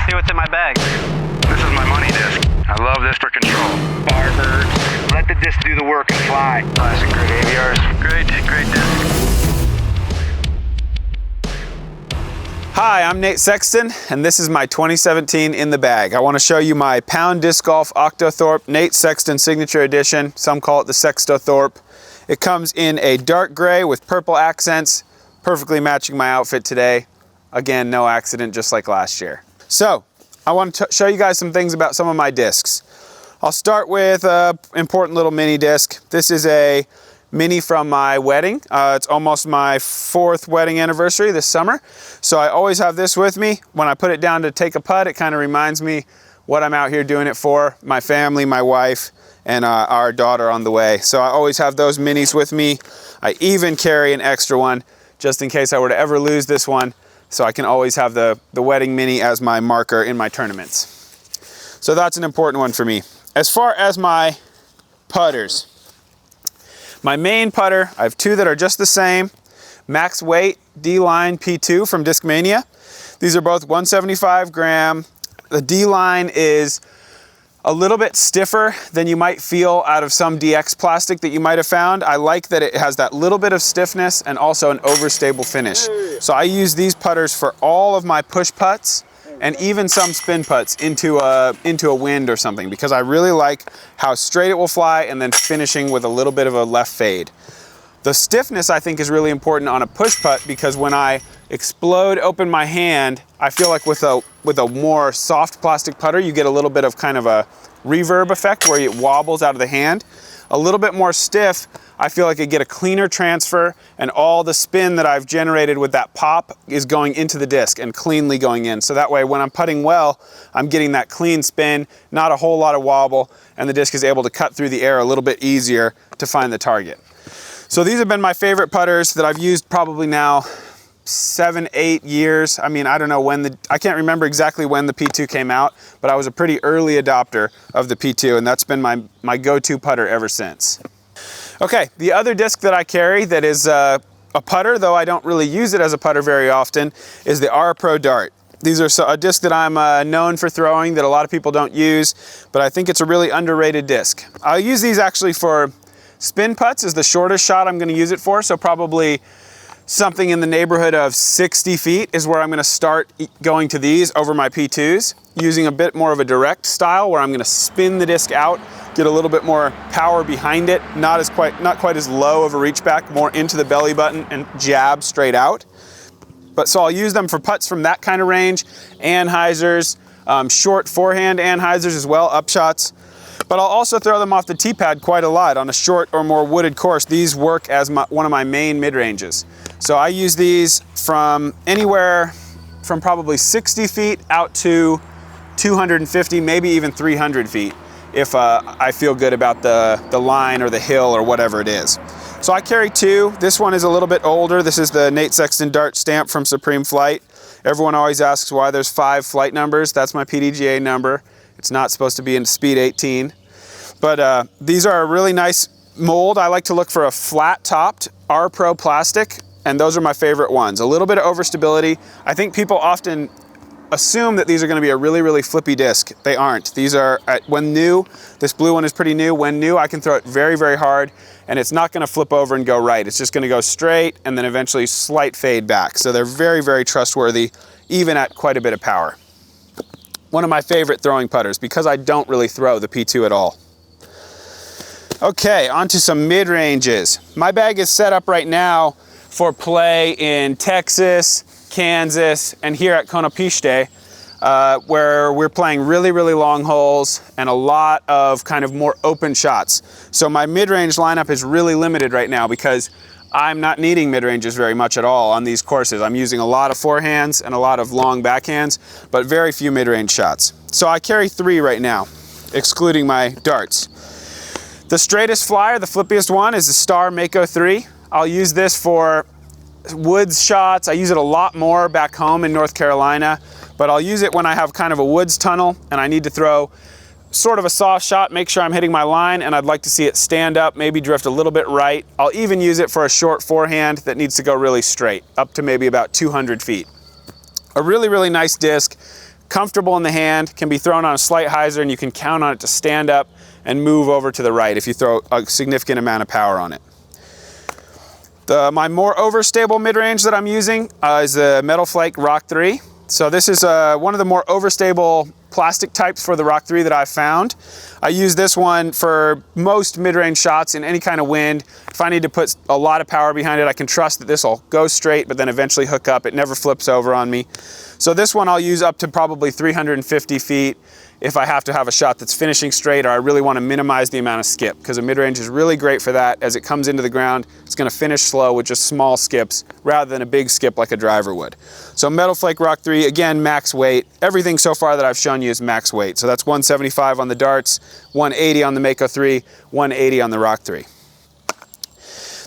See what's in my bag. This is my money disc. I love this for control. Firebird. Let the disc do the work and fly. Classic great AVRs. Great disc. Hi, I'm Nate Sexton, and this is my 2017 In the Bag. I want to show you my Pound Disc Golf Octothorpe Nate Sexton Signature Edition. Some call it the Sextothorpe. It comes in a dark gray with purple accents, perfectly matching my outfit today. Again, no accident, just like last year. So, I want to show you guys some things about some of my discs. I'll start with an important little mini disc. This is a mini from my wedding. It's almost my 4th wedding anniversary this summer. So I always have this with me. When I put it down to take a putt, it kind of reminds me what I'm out here doing it for. My family, my wife, and our daughter on the way. So I always have those minis with me. I even carry an extra one just in case I were to ever lose this one. So I can always have the wedding mini as my marker in my tournaments. So that's an important one for me. As far as my putters, my main putter, I have 2 that are just the same. Max Weight D-Line P2 from Discmania. These are both 175 gram. The D-Line is a little bit stiffer than you might feel out of some DX plastic that you might have found. I like that it has that little bit of stiffness and also an overstable finish. So I use these putters for all of my push putts and even some spin putts into a wind or something, because I really like how straight it will fly and then finishing with a little bit of a left fade. The stiffness I think is really important on a push putt, because when I explode open my hand, I feel like with a more soft plastic putter, you get a little bit of kind of a reverb effect where it wobbles out of the hand. A little bit more stiff, I feel like I get a cleaner transfer, and all the spin that I've generated with that pop is going into the disc and cleanly going in. So that way when I'm putting well, I'm getting that clean spin, not a whole lot of wobble, and the disc is able to cut through the air a little bit easier to find the target. So these have been my favorite putters that I've used probably now 7-8 years. I mean, I don't know when I can't remember exactly when the P2 came out, but I was a pretty early adopter of the P2, and that's been my go-to putter ever since. Okay, the other disc that I carry that is a putter, though I don't really use it as a putter very often, is the R Pro Dart. These are a disc that I'm known for throwing that a lot of people don't use, but I think it's a really underrated disc. I'll use these actually for spin putts is the shortest shot I'm going to use it for, so probably something in the neighborhood of 60 feet is where I'm going to start going to these over my P2s, using a bit more of a direct style where I'm going to spin the disc out, get a little bit more power behind it, not quite as low of a reach back, more into the belly button and jab straight out. But so I'll use them for putts from that kind of range, Anheisers, short forehand Anheisers as well, upshots. But I'll also throw them off the tee pad quite a lot on a short or more wooded course. These work as one of my main mid-ranges. So I use these from anywhere from probably 60 feet out to 250, maybe even 300 feet if I feel good about the line or the hill or whatever it is. So I carry 2. This one is a little bit older. This is the Nate Sexton Dart stamp from Supreme Flight. Everyone always asks why there's 5 flight numbers. That's my PDGA number. It's not supposed to be in speed 18. But these are a really nice mold. I like to look for a flat-topped R Pro plastic, and those are my favorite ones. A little bit of overstability. I think people often assume that these are going to be a really, really flippy disc. They aren't. These are, when new, this blue one is pretty new. When new, I can throw it very, very hard, and it's not going to flip over and go right. It's just going to go straight and then eventually slight fade back. So they're very, very trustworthy, even at quite a bit of power. One of my favorite throwing putters, because I don't really throw the P2 at all. Okay, on to some mid-ranges. My bag is set up right now for play in Texas, Kansas, and here at Konopiste, where we're playing really, really long holes and a lot of kind of more open shots. So my mid-range lineup is really limited right now because I'm not needing mid-ranges very much at all on these courses. I'm using a lot of forehands and a lot of long backhands, but very few mid-range shots. So I carry 3 right now, excluding my darts. The straightest flyer, the flippiest one, is the Star Mako 3. I'll use this for woods shots. I use it a lot more back home in North Carolina, but I'll use it when I have kind of a woods tunnel and I need to throw sort of a soft shot, make sure I'm hitting my line, and I'd like to see it stand up, maybe drift a little bit right. I'll even use it for a short forehand that needs to go really straight, up to maybe about 200 feet. A really, really nice disc. comfortable in the hand, can be thrown on a slight hyzer, and you can count on it to stand up and move over to the right if you throw a significant amount of power on it. My more overstable mid-range that I'm using is the Metal Flake Rock 3. So this is one of the more overstable plastic types for the Rock 3 that I've found. I use this one for most mid-range shots in any kind of wind. If I need to put a lot of power behind it, I can trust that this will go straight but then eventually hook up. It never flips over on me. So this one I'll use up to probably 350 feet if I have to have a shot that's finishing straight, or I really want to minimize the amount of skip, because a mid-range is really great for that. As it comes into the ground, it's going to finish slow with just small skips rather than a big skip like a driver would. So Metal Flake Rock 3, again, max weight. Everything so far that I've shown you is max weight. So that's 175 on the darts, 180 on the Mako 3, 180 on the Rock 3.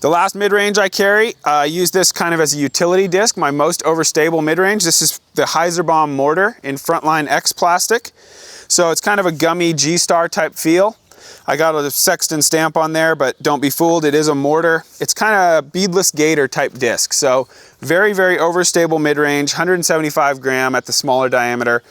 The last mid-range I carry, I use this kind of as a utility disc, my most overstable mid-range. This is the Heiserbomb mortar in Frontline X plastic. So it's kind of a gummy G-Star type feel. I got a Sexton stamp on there, but don't be fooled, it is a mortar. It's kind of a beadless gator type disc. So very, very overstable mid-range, 175 gram at the smaller diameter.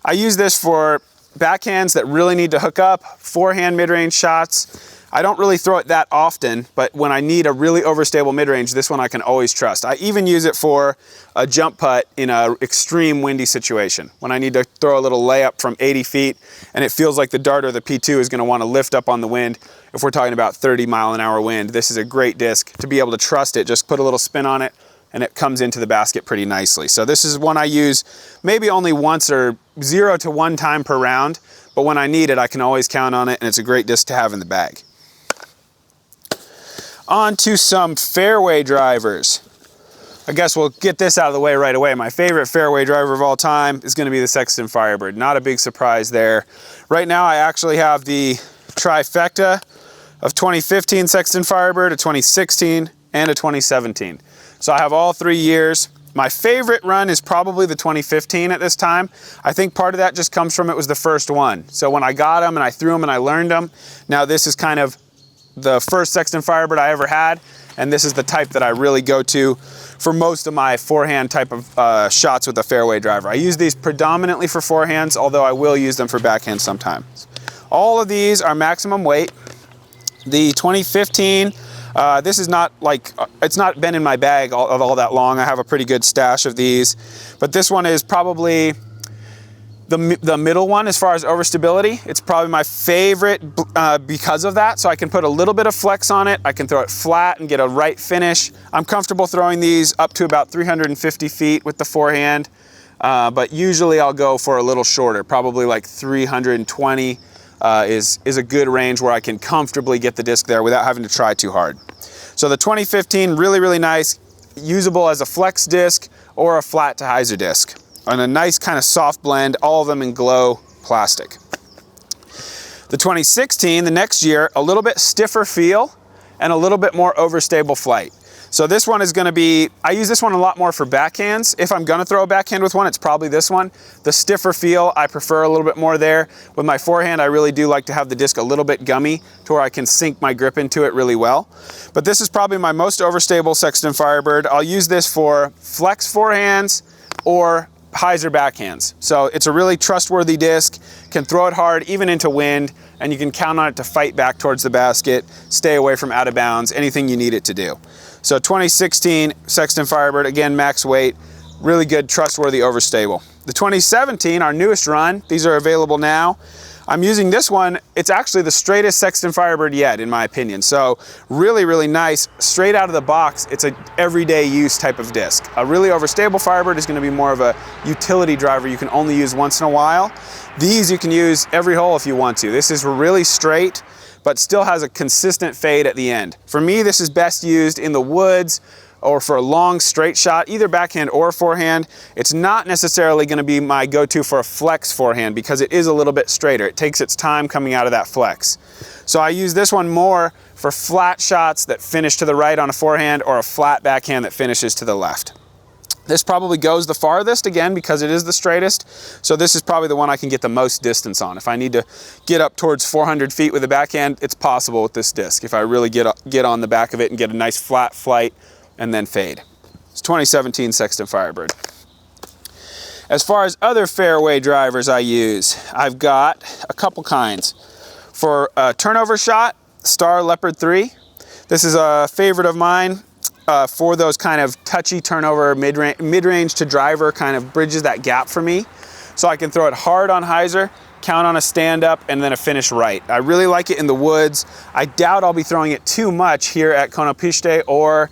I use this for backhands that really need to hook up, forehand mid-range shots. I don't really throw it that often, but when I need a really overstable mid-range, this one I can always trust. I even use it for a jump putt in an extreme windy situation. When I need to throw a little layup from 80 feet and it feels like the dart or the P2 is going to want to lift up on the wind. If we're talking about 30-mile-an-hour wind, this is a great disc to be able to trust it. Just put a little spin on it and it comes into the basket pretty nicely. So this is one I use maybe only once or 0 to 1 time per round, but when I need it, I can always count on it, and it's a great disc to have in the bag. On to some fairway drivers. I guess we'll get this out of the way right away. My favorite fairway driver of all time is going to be the Sexton Firebird. Not a big surprise there. Right now I actually have the trifecta of 2015 Sexton Firebird, a 2016, and a 2017. So I have all 3 years. My favorite run is probably the 2015 at this time. I think part of that just comes from it was the first one. So when I got them and I threw them and I learned them, now this is kind of the first Sexton Firebird I ever had, and this is the type that I really go to for most of my forehand type of shots with a fairway driver. I use these predominantly for forehands, although I will use them for backhands sometimes. All of these are maximum weight. The 2015, this is not like, it's not been in my bag all that long. I have a pretty good stash of these, but this one is probably the middle one as far as overstability. It's probably my favorite because of that. So I can put a little bit of flex on it. I can throw it flat and get a right finish. I'm comfortable throwing these up to about 350 feet with the forehand, but usually I'll go for a little shorter, probably like 320 is a good range where I can comfortably get the disc there without having to try too hard. So the 2015, really, really nice, usable as a flex disc or a flat to hyzer disc. And a nice kind of soft blend, all of them in glow plastic. The 2016, the next year, a little bit stiffer feel and a little bit more overstable flight. So this one is going to be, I use this one a lot more for backhands. If I'm going to throw a backhand with one, it's probably this one. The stiffer feel, I prefer a little bit more there. With my forehand, I really do like to have the disc a little bit gummy to where I can sink my grip into it really well. But this is probably my most overstable Sexton Firebird. I'll use this for flex forehands or hyzer backhands. So it's a really trustworthy disc, can throw it hard even into wind, and you can count on it to fight back towards the basket, stay away from out of bounds, anything you need it to do. So 2016 Sexton Firebird, again, max weight, really good, trustworthy, overstable. The 2017, our newest run, these are available now. I'm using this one. It's actually the straightest Sexton Firebird yet, in my opinion. So really, really nice. Straight out of the box, it's an everyday use type of disc. A really overstable Firebird is going to be more of a utility driver you can only use once in a while. These you can use every hole if you want to. This is really straight, but still has a consistent fade at the end. For me, this is best used in the woods or for a long straight shot, either backhand or forehand. It's not necessarily going to be my go-to for a flex forehand because it is a little bit straighter. It takes its time coming out of that flex. So I use this one more for flat shots that finish to the right on a forehand or a flat backhand that finishes to the left. This probably goes the farthest, again, because it is the straightest. So this is probably the one I can get the most distance on. If I need to get up towards 400 feet with a backhand, it's possible with this disc. If I really get on the back of it and get a nice flat flight and then fade. It's 2017 Sexton Firebird. As far as other fairway drivers I use, I've got a couple kinds. For a turnover shot, Star Leopard 3. This is a favorite of mine for those kind of touchy turnover, mid-range to driver, kind of bridges that gap for me. So I can throw it hard on hyzer, count on a stand-up, and then a finish right. I really like it in the woods. I doubt I'll be throwing it too much here at Konopiste, or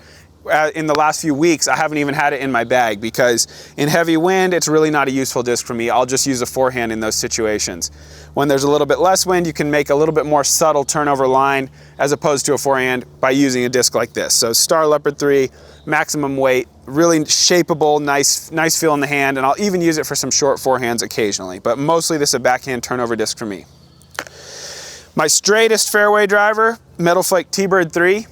in the last few weeks, I haven't even had it in my bag, because in heavy wind, it's really not a useful disc for me. I'll just use a forehand in those situations. When there's a little bit less wind, you can make a little bit more subtle turnover line as opposed to a forehand by using a disc like this. So Star Leopard 3, maximum weight, really shapeable, nice feel in the hand, and I'll even use it for some short forehands occasionally, but mostly this is a backhand turnover disc for me. My straightest fairway driver, Metal Flake T-Bird 3.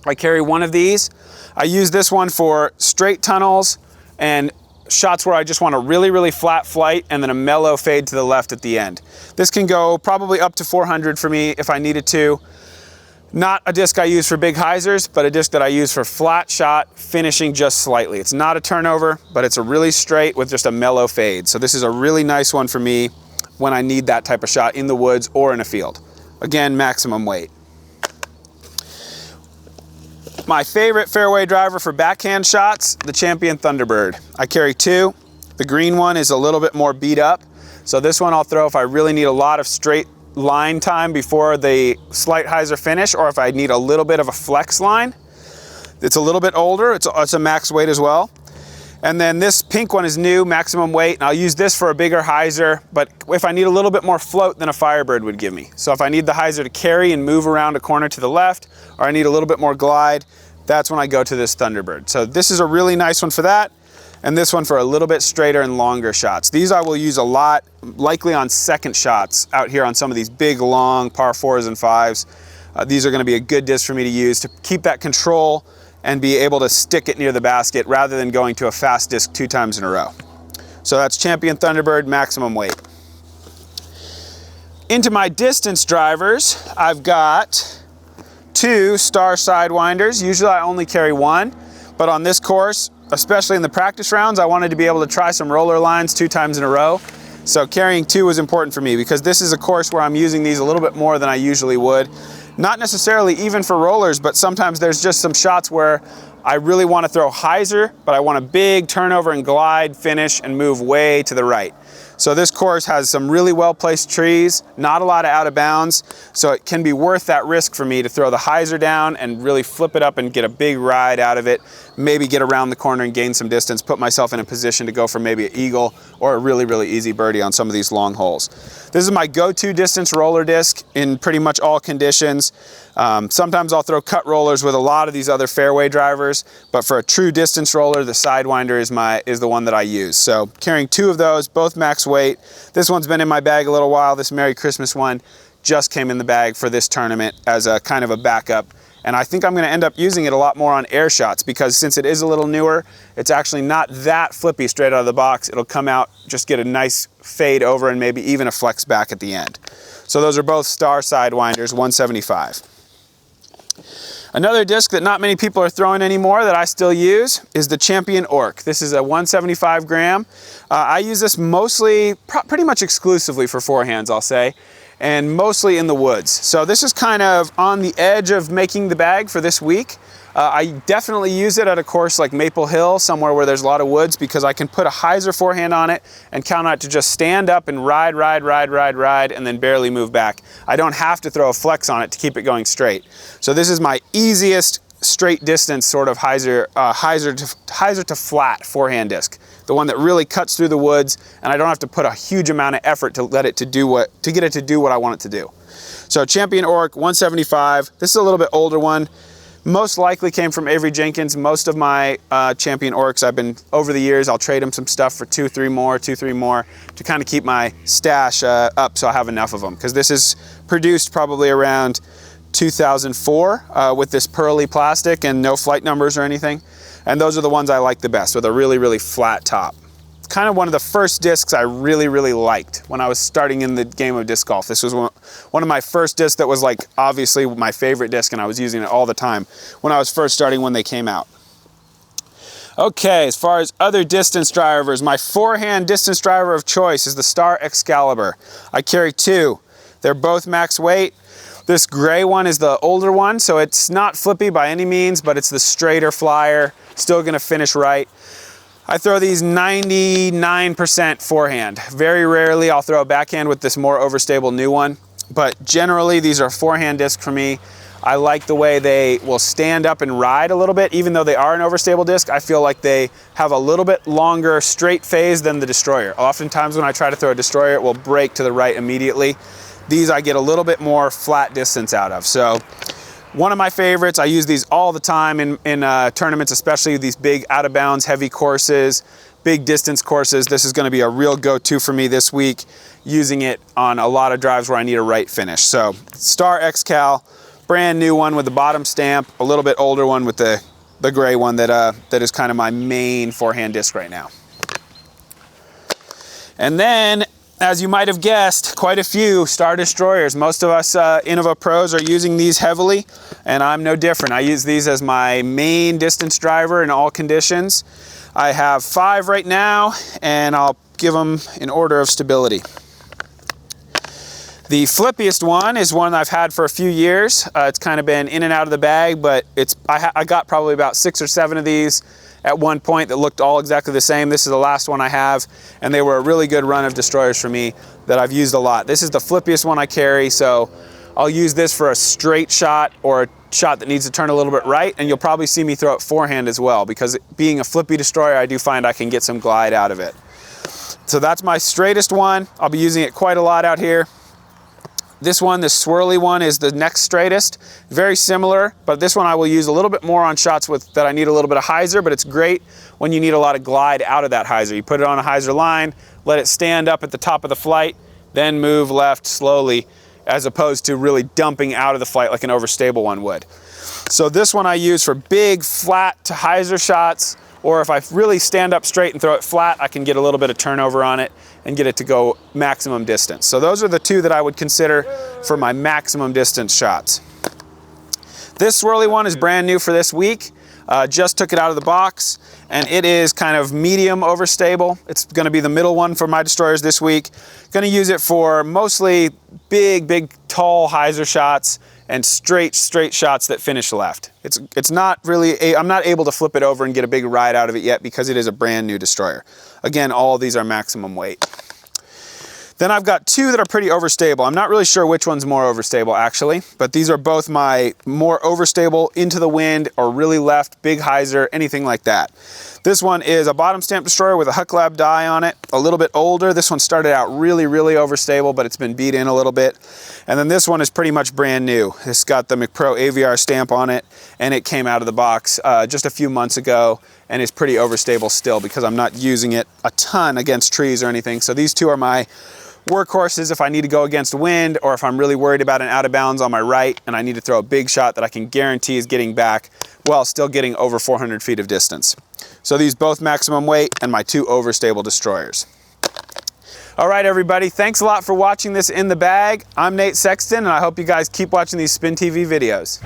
I carry one of these. I use this one for straight tunnels and shots where I just want a really flat flight and then a mellow fade to the left at the end. This can go probably up to 400 for me if I needed to. Not a disc I use for big hyzers, but a disc that I use for flat shot, finishing just slightly. It's not a turnover, but it's a really straight with just a mellow fade. So this is a really nice one for me when I need that type of shot in the woods or in a field. Again, maximum weight. My favorite fairway driver for backhand shots, the Champion Thunderbird. I carry two. The green one is a little bit more beat up, so this one I'll throw if I really need a lot of straight line time before the slight hyzer finish, or if I need a little bit of a flex line. It's a little bit older, it's a max weight as well. And then this pink one is new, maximum weight, and I'll use this for a bigger hyzer, but if I need a little bit more float than a Firebird would give me. So if I need the hyzer to carry and move around a corner to the left, or I need a little bit more glide, that's when I go to this Thunderbird. So this is a really nice one for that, and this one for a little bit straighter and longer shots. These I will use a lot, likely on second shots out here on some of these big, long par 4s and 5s. These are gonna be a good disc for me to use to keep that control and be able to stick it near the basket rather than going to a fast disc 2 times in a row. So that's Champion Thunderbird, maximum weight. Into my distance drivers, I've got 2 Star Sidewinders. Usually I only carry one, but on this course, especially in the practice rounds, I wanted to be able to try some roller lines 2 times in a row. So carrying 2 was important for me because this is a course where I'm using these a little bit more than I usually would. Not necessarily even for rollers, but sometimes there's just some shots where I really want to throw hyzer, but I want a big turnover and glide finish and move way to the right. So this course has some really well-placed trees, not a lot of out of bounds, so it can be worth that risk for me to throw the hyzer down and really flip it up and get a big ride out of it, maybe get around the corner and gain some distance, put myself in a position to go for maybe an eagle or a really easy birdie on some of these long holes. This is my go-to distance roller disc in pretty much all conditions. Sometimes I'll throw cut rollers with a lot of these other fairway drivers, but for a true distance roller, the Sidewinder is the one that I use. So carrying 2 of those, both max weight. This one's been in my bag a little while. This Merry Christmas one just came in the bag for this tournament as a kind of a backup. And I think I'm gonna end up using it a lot more on air shots because since it is a little newer, it's actually not that flippy straight out of the box. It'll come out, just get a nice fade over and maybe even a flex back at the end. So those are both Star Sidewinders, 175. Another disc that not many people are throwing anymore that I still use is the Champion Orc. This is a 175 gram. I use this mostly, pretty much exclusively for forehands, I'll say, and mostly in the woods. So this is kind of on the edge of making the bag for this week. I definitely use it at a course like Maple Hill, somewhere where there's a lot of woods, because I can put a hyzer forehand on it and count on it to just stand up and ride, and then barely move back. I don't have to throw a flex on it to keep it going straight. So this is my easiest straight distance sort of hyzer to flat forehand disc. The one that really cuts through the woods, and I don't have to put a huge amount of effort to get it to do what I want it to do. So Champion Orc, 175. This is a little bit older one. Most likely came from Avery Jenkins. Most of my Champion Orcs, over the years, I'll trade them some stuff for 2, 3 more to kind of keep my stash up so I have enough of them. Because this is produced probably around 2004 with this pearly plastic and no flight numbers or anything. And those are the ones I like the best with a really flat top. Kind of one of the first discs I really liked when I was starting in the game of disc golf. This was one of my first discs that was like obviously my favorite disc, and I was using it all the time when I was first starting when they came out. Okay, as far as other distance drivers, my forehand distance driver of choice is the Star Excalibur. I carry two. They're both max weight. This gray one is the older one, so it's not flippy by any means, but it's the straighter flyer, still gonna finish right. I throw these 99% forehand. Very rarely I'll throw a backhand with this more overstable new one, but generally these are forehand discs for me. I like the way they will stand up and ride a little bit. Even though they are an overstable disc, I feel like they have a little bit longer straight phase than the Destroyer. Oftentimes when I try to throw a Destroyer, it will break to the right immediately. These I get a little bit more flat distance out of. So one of my favorites, I use these all the time in tournaments, especially these big out of bounds, heavy courses, big distance courses. This is gonna be a real go-to for me this week, using it on a lot of drives where I need a right finish. So Star X-Cal, brand new one with the bottom stamp, a little bit older one with the gray one that is kind of my main forehand disc right now. And then, as you might have guessed, quite a few Star Destroyers. Most of us Innova pros are using these heavily, and I'm no different. I use these as my main distance driver in all conditions. I have 5 right now, and I'll give them in order of stability. The flippiest one is one I've had for a few years. It's kind of been in and out of the bag, but I got probably about 6 or 7 of these at one point that looked all exactly the same. This is the last one I have, and they were a really good run of Destroyers for me that I've used a lot. This is the flippiest one I carry, so I'll use this for a straight shot or a shot that needs to turn a little bit right, and you'll probably see me throw it forehand as well, because being a flippy Destroyer, I do find I can get some glide out of it. So that's my straightest one. I'll be using it quite a lot out here. This one, this swirly one, is the next straightest. Very similar, but this one I will use a little bit more on shots that I need a little bit of hyzer, but it's great when you need a lot of glide out of that hyzer. You put it on a hyzer line, let it stand up at the top of the flight, then move left slowly, as opposed to really dumping out of the flight like an overstable one would. So this one I use for big, flat to hyzer shots, or if I really stand up straight and throw it flat, I can get a little bit of turnover on it and get it to go maximum distance. So those are the two that I would consider for my maximum distance shots. This swirly one is brand new for this week. Just took it out of the box, and it is kind of medium overstable. It's gonna be the middle one for my Destroyers this week. Gonna use it for mostly big, tall hyzer shots and straight shots that finish left. It's not really, I'm not able to flip it over and get a big ride out of it yet because it is a brand new Destroyer. Again, all of these are maximum weight. Then I've got 2 that are pretty overstable. I'm not really sure which one's more overstable actually, but these are both my more overstable into the wind or really left, big hyzer, anything like that. This one is a bottom stamp Destroyer with a Huck Lab die on it, a little bit older. This one started out really overstable, but it's been beat in a little bit. And then this one is pretty much brand new. It's got the McPro AVR stamp on it, and it came out of the box just a few months ago, and is pretty overstable still because I'm not using it a ton against trees or anything. So these 2 are my workhorses if I need to go against wind, or if I'm really worried about an out of bounds on my right and I need to throw a big shot that I can guarantee is getting back while still getting over 400 feet of distance. So these both maximum weight and my 2 overstable Destroyers. All right, everybody, thanks a lot for watching this In the Bag. I'm Nate Sexton, and I hope you guys keep watching these SpinTV videos.